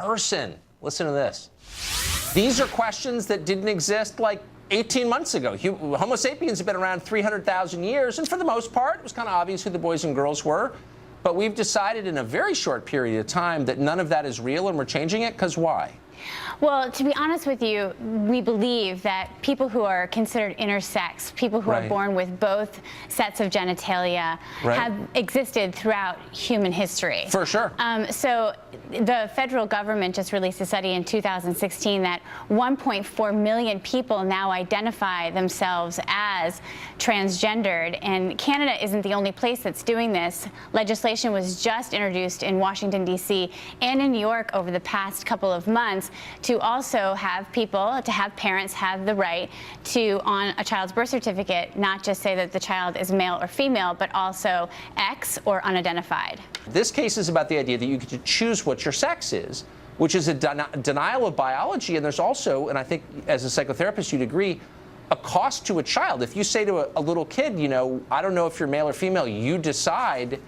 person. Listen to this. These are questions that didn't exist like 18 months ago. Homo sapiens have been around 300,000 years, and for the most part, it was kind of obvious who the boys and girls were. But we've decided in a very short period of time that none of that is real, and we're changing it, because why? Well, to be honest with you, we believe that people who are considered intersex, people who are born with both sets of genitalia, have existed throughout human history. For sure. So the federal government just released a study in 2016 that 1.4 million people now identify themselves as transgendered, and Canada isn't the only place that's doing this. Legislation was just introduced in Washington, D.C. and in New York over the past couple of months to also have parents have the right to, on a child's birth certificate, not just say that the child is male or female, but also X or unidentified. This case is about the idea that you get to choose what your sex is, which is a denial of biology. And there's also, and I think as a psychotherapist you'd agree, a cost to a child. If you say to a little kid, you know, I don't know if you're male or female, you decide,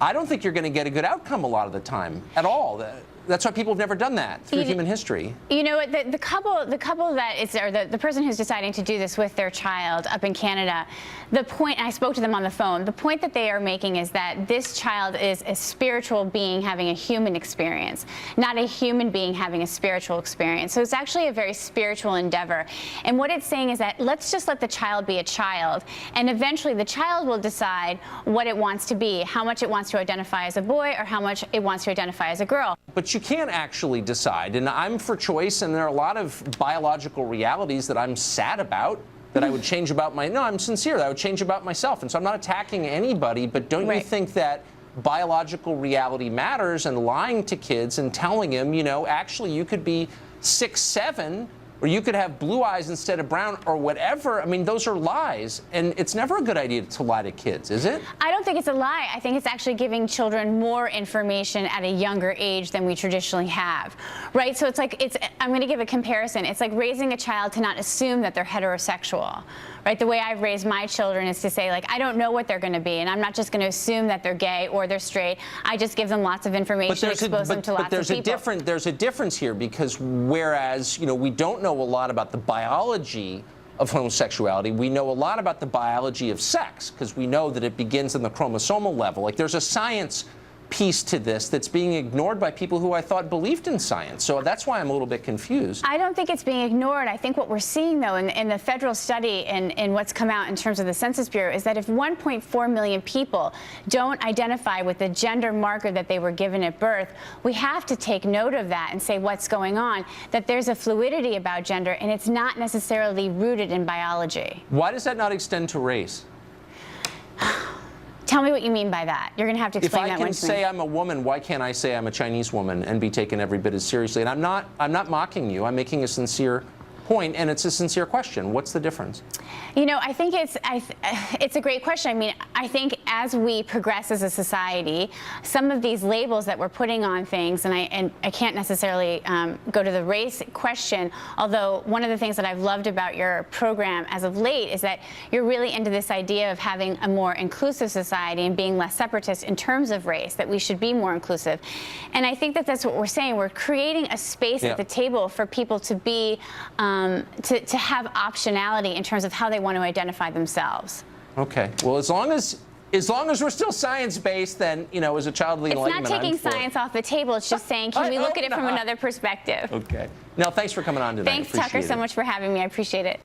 I don't think you're going to get a good outcome a lot of the time at all. That's why people have never done that through human history. You know what? The couple that is, or the person who's deciding to do this with their child up in Canada, the point, I spoke to them on the phone, the point that they are making is that this child is a spiritual being having a human experience, not a human being having a spiritual experience. So it's actually a very spiritual endeavor. And what it's saying is that let's just let the child be a child, and eventually the child will decide what it wants to be, how much it wants to identify as a boy or how much it wants to identify as a girl. But you can't actually decide, and I'm for choice, and there are a lot of biological realities that I'm sad about, that I would change about no, I'm sincere, that I would change about myself, and so I'm not attacking anybody, but don't you think that biological reality matters, and lying to kids and telling them, you know, actually you could be 6'7", or you could have blue eyes instead of brown, or whatever. I mean, those are lies, and it's never a good idea to lie to kids, is it? I don't think it's a lie. I think it's actually giving children more information at a younger age than we traditionally have, right? So it's like, I'm going to give a comparison. It's like raising a child to not assume that they're heterosexual, right? The way I've raised my children is to say, like, I don't know what they're going to be, and I'm not just going to assume that they're gay or they're straight. I just give them lots of information, expose them to lots of people. There's a difference here, because whereas, you know, we don't know a lot about the biology of homosexuality, we know a lot about the biology of sex, because we know that it begins on the chromosomal level. Like, there's a science piece to this that's being ignored by people who I thought believed in science. So that's why I'm a little bit confused. I don't think it's being ignored. I think what we're seeing, though, in the federal study and what's come out in terms of the Census Bureau is that if 1.4 million people don't identify with the gender marker that they were given at birth, we have to take note of that and say what's going on, that there's a fluidity about gender, and it's not necessarily rooted in biology. Why does that not extend to race? Tell me what you mean by that. You're going to have to explain that one to me. If I can say I'm a woman, why can't I say I'm a Chinese woman and be taken every bit as seriously? And I'm not mocking you. I'm making a sincere point, and it's a sincere question. What's the difference? You know, I think it's a great question. I mean, I think as we progress as a society, some of these labels that we're putting on things, and I can't necessarily go to the race question, although one of the things that I've loved about your program as of late is that you're really into this idea of having a more inclusive society and being less separatist in terms of race, that we should be more inclusive. And I think that that's what we're saying. We're creating a space at the table for people to be to have optionality in terms of how they want to identify themselves. Okay. Well, as long as we're still science-based, then, you know, as a child of the Enlightenment, it's not taking science off the table. It's just saying, can we look at it from another perspective? Okay. Nell, thanks for coming on today. Thanks, Tucker, so much for having me. I appreciate it.